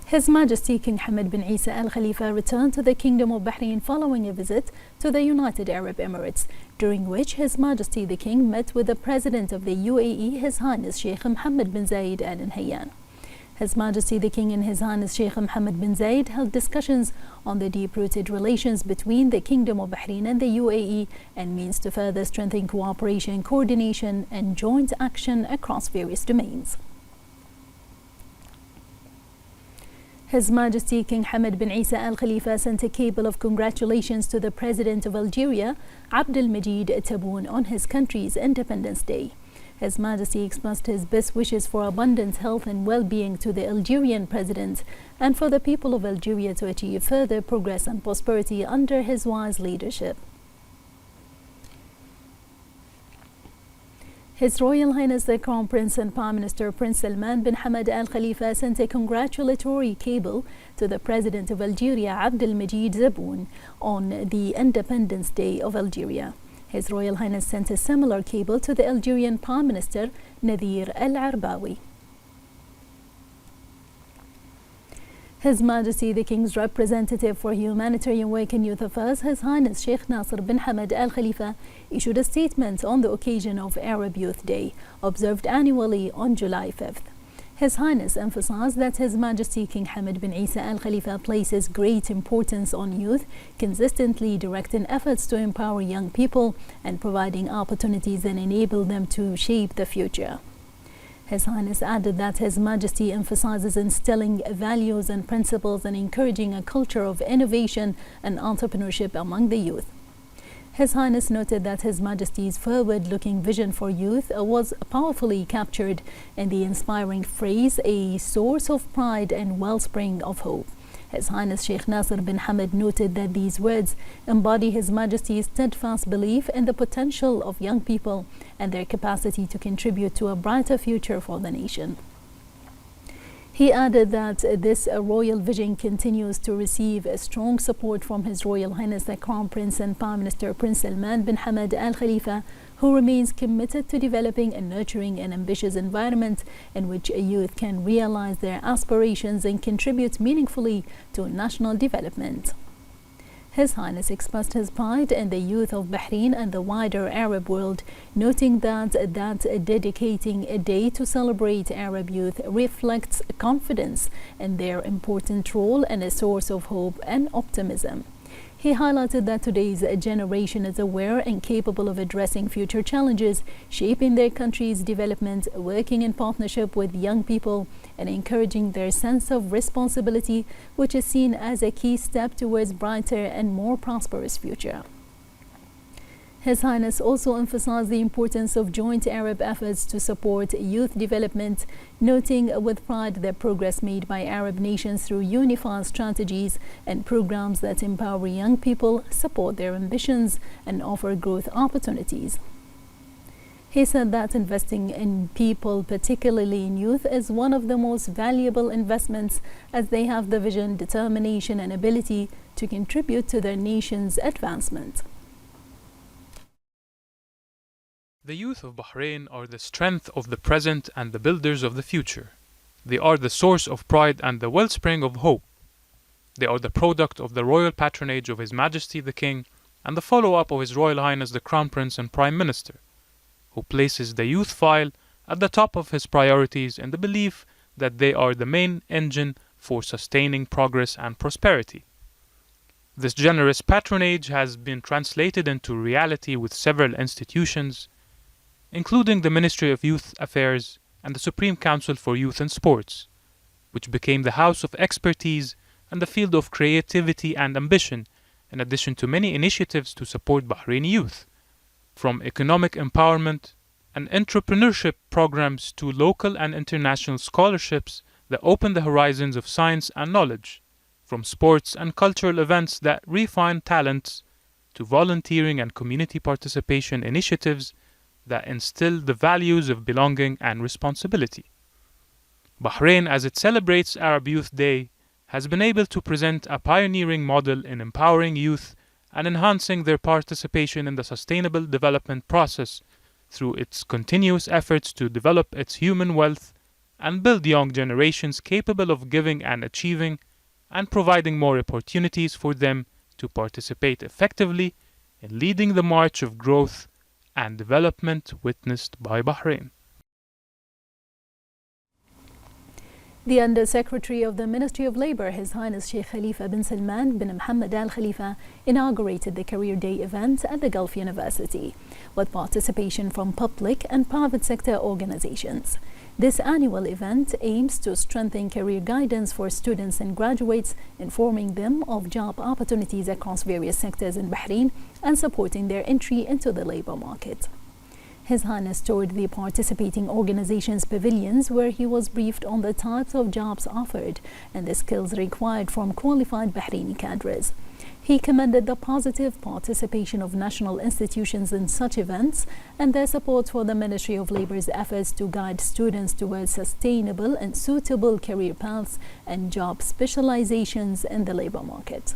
His Majesty King Hamad bin Isa Al Khalifa returned to the Kingdom of Bahrain following a visit to the United Arab Emirates, during which His Majesty the King met with the President of the UAE, His Highness Sheikh Mohammed bin Zayed Al Nahyan. His Majesty the King and His Highness Sheikh Mohammed bin Zayed held discussions on the deep-rooted relations between the Kingdom of Bahrain and the UAE and means to further strengthen cooperation, coordination and joint action across various domains. His Majesty King Hamad bin Isa Al Khalifa sent a cable of congratulations to the President of Algeria, Abdelmajid Tebboune, on his country's Independence Day. His Majesty expressed his best wishes for abundant health and well-being to the Algerian President and for the people of Algeria to achieve further progress and prosperity under his wise leadership. His Royal Highness the Crown Prince and Prime Minister Prince Salman bin Hamad Al Khalifa sent a congratulatory cable to the President of Algeria, Abdelmajid Tebboune, on the Independence Day of Algeria. His Royal Highness sent a similar cable to the Algerian Prime Minister, Nadir Al-Arbawi. His Majesty the King's representative for humanitarian work and youth affairs, His Highness Sheikh Nasser bin Hamad Al Khalifa, issued a statement on the occasion of Arab Youth Day, observed annually on July 5th. His Highness emphasized that His Majesty King Hamad bin Isa Al Khalifa places great importance on youth, consistently directing efforts to empower young people and providing opportunities that enable them to shape the future. His Highness added that His Majesty emphasizes instilling values and principles and encouraging a culture of innovation and entrepreneurship among the youth. His Highness noted that His Majesty's forward-looking vision for youth was powerfully captured in the inspiring phrase, "a source of pride and wellspring of hope." His Highness Sheikh Nasser bin Hamad noted that these words embody His Majesty's steadfast belief in the potential of young people and their capacity to contribute to a brighter future for the nation. He added that this royal vision continues to receive strong support from His Royal Highness the Crown Prince and Prime Minister Prince Salman bin Hamad Al Khalifa, who remains committed to developing and nurturing an ambitious environment in which youth can realize their aspirations and contribute meaningfully to national development. His Highness expressed his pride in the youth of Bahrain and the wider Arab world, noting that dedicating a day to celebrate Arab youth reflects confidence in their important role and a source of hope and optimism. He highlighted that today's generation is aware and capable of addressing future challenges, shaping their country's development, working in partnership with young people, and encouraging their sense of responsibility, which is seen as a key step towards brighter and more prosperous future. His Highness also emphasized the importance of joint Arab efforts to support youth development, noting with pride the progress made by Arab nations through unified strategies and programs that empower young people, support their ambitions, and offer growth opportunities. He said that investing in people, particularly in youth, is one of the most valuable investments, as they have the vision, determination, and ability to contribute to their nation's advancement. The youth of Bahrain are the strength of the present and the builders of the future. They are the source of pride and the wellspring of hope. They are the product of the royal patronage of His Majesty the King and the follow-up of His Royal Highness the Crown Prince and Prime Minister, who places the youth file at the top of his priorities in the belief that they are the main engine for sustaining progress and prosperity. This generous patronage has been translated into reality with several institutions, including the Ministry of Youth Affairs and the Supreme Council for Youth and Sports, which became the house of expertise and the field of creativity and ambition, in addition to many initiatives to support Bahraini youth, from economic empowerment and entrepreneurship programs to local and international scholarships that open the horizons of science and knowledge, from sports and cultural events that refine talents to volunteering and community participation initiatives that instill the values of belonging and responsibility. Bahrain, as it celebrates Arab Youth Day, has been able to present a pioneering model in empowering youth and enhancing their participation in the sustainable development process through its continuous efforts to develop its human wealth and build young generations capable of giving and achieving, and providing more opportunities for them to participate effectively in leading the march of growth and development witnessed by Bahrain. The Under-Secretary of the Ministry of Labour, His Highness Sheikh Khalifa bin Salman bin Mohammed Al Khalifa, inaugurated the Career Day event at the Gulf University, with participation from public and private sector organizations. This annual event aims to strengthen career guidance for students and graduates, informing them of job opportunities across various sectors in Bahrain and supporting their entry into the labour market. His Highness toured the participating organizations' pavilions, where he was briefed on the types of jobs offered and the skills required from qualified Bahraini cadres. He commended the positive participation of national institutions in such events and their support for the Ministry of Labour's efforts to guide students towards sustainable and suitable career paths and job specializations in the labour market.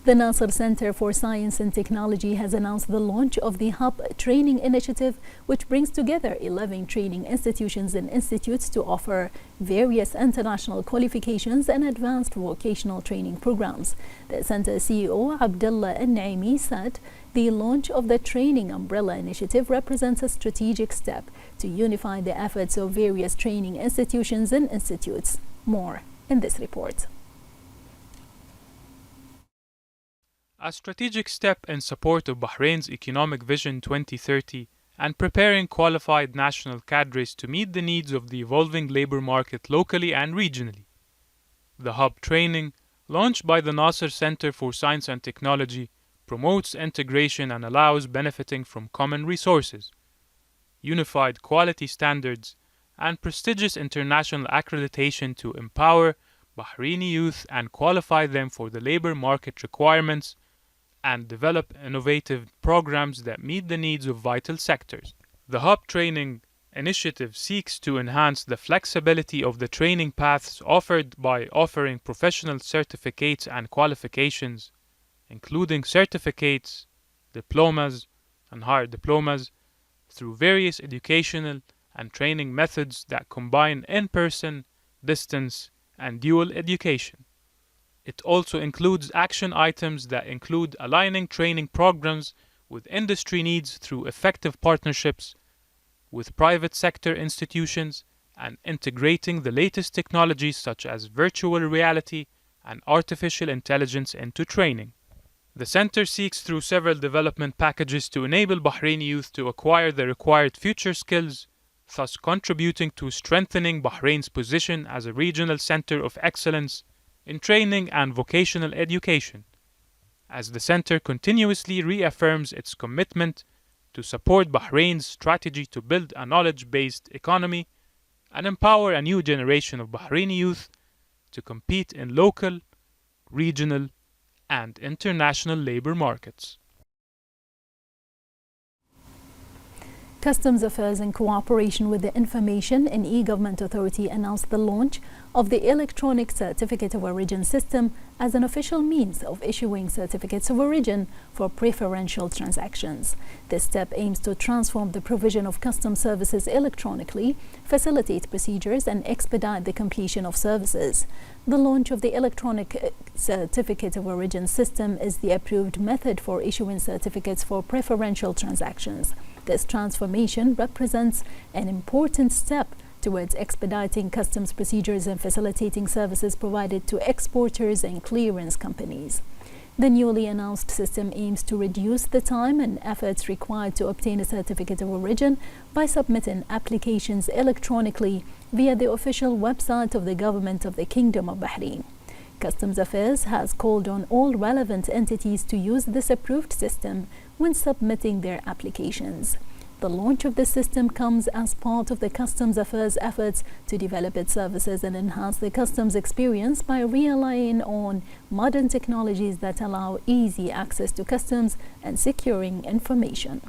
The Nasser Center for Science and Technology has announced the launch of the Hub Training Initiative, which brings together 11 training institutions and institutes to offer various international qualifications and advanced vocational training programs. The center CEO, Abdullah Al-Naimi, said the launch of the Training Umbrella Initiative represents a strategic step to unify the efforts of various training institutions and institutes. More in this report. A strategic step in support of Bahrain's Economic Vision 2030 and preparing qualified national cadres to meet the needs of the evolving labor market locally and regionally. The Hub Training, launched by the Nasser Center for Science and Technology, promotes integration and allows benefiting from common resources, unified quality standards, and prestigious international accreditation to empower Bahraini youth and qualify them for the labor market requirements and develop innovative programs that meet the needs of vital sectors. The Hub Training Initiative seeks to enhance the flexibility of the training paths offered by offering professional certificates and qualifications, including certificates, diplomas, and higher diplomas, through various educational and training methods that combine in-person, distance, and dual education. It also includes action items that include aligning training programs with industry needs through effective partnerships with private sector institutions and integrating the latest technologies such as virtual reality and artificial intelligence into training. The center seeks through several development packages to enable Bahraini youth to acquire the required future skills, thus contributing to strengthening Bahrain's position as a regional center of excellence in training and vocational education, as the center continuously reaffirms its commitment to support Bahrain's strategy to build a knowledge-based economy and empower a new generation of Bahraini youth to compete in local, regional, and international labor markets. Customs Affairs, in cooperation with the Information and E-Government Authority, announced the launch of the Electronic Certificate of Origin system as an official means of issuing certificates of origin for preferential transactions. This step aims to transform the provision of customs services electronically, facilitate procedures, and expedite the completion of services. The launch of the Electronic Certificate of Origin system is the approved method for issuing certificates for preferential transactions. This transformation represents an important step towards expediting customs procedures and facilitating services provided to exporters and clearance companies. The newly announced system aims to reduce the time and efforts required to obtain a certificate of origin by submitting applications electronically via the official website of the Government of the Kingdom of Bahrain. Customs Affairs has called on all relevant entities to use this approved system when submitting their applications. The launch of this system comes as part of the Customs Affairs efforts to develop its services and enhance the customs experience by relying on modern technologies that allow easy access to customs and securing information.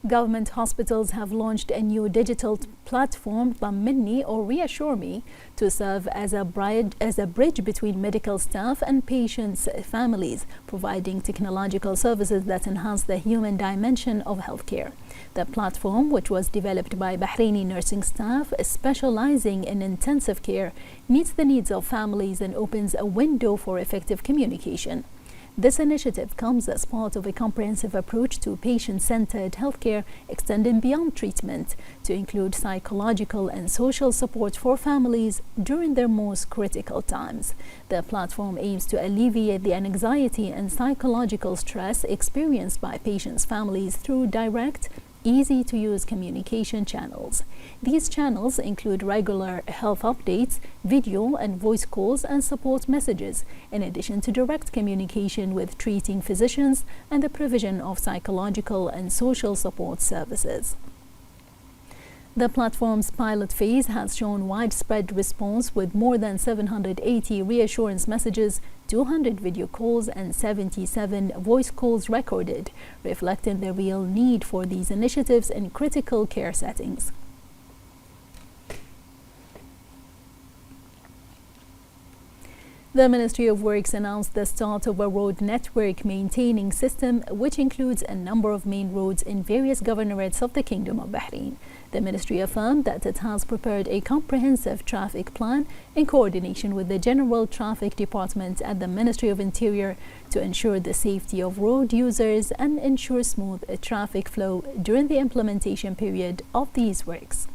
Government hospitals have launched a new digital platform, طمني or Reassure Me, to serve as a bridge between medical staff and patients' families, providing technological services that enhance the human dimension of healthcare. The platform, which was developed by Bahraini nursing staff specializing in intensive care, meets the needs of families and opens a window for effective communication. This initiative comes as part of a comprehensive approach to patient-centered healthcare extending beyond treatment to include psychological and social support for families during their most critical times. The platform aims to alleviate the anxiety and psychological stress experienced by patients' families through direct, easy-to-use communication channels. These channels include regular health updates, video and voice calls, and support messages, in addition to direct communication with treating physicians and the provision of psychological and social support services. The platform's pilot phase has shown widespread response with more than 780 reassurance messages, 200 video calls and 77 voice calls recorded, reflecting the real need for these initiatives in critical care settings. The Ministry of Works announced the start of a road network maintaining system which includes a number of main roads in various governorates of the Kingdom of Bahrain. The ministry affirmed that it has prepared a comprehensive traffic plan in coordination with the General Traffic Department at the Ministry of Interior to ensure the safety of road users and ensure smooth traffic flow during the implementation period of these works.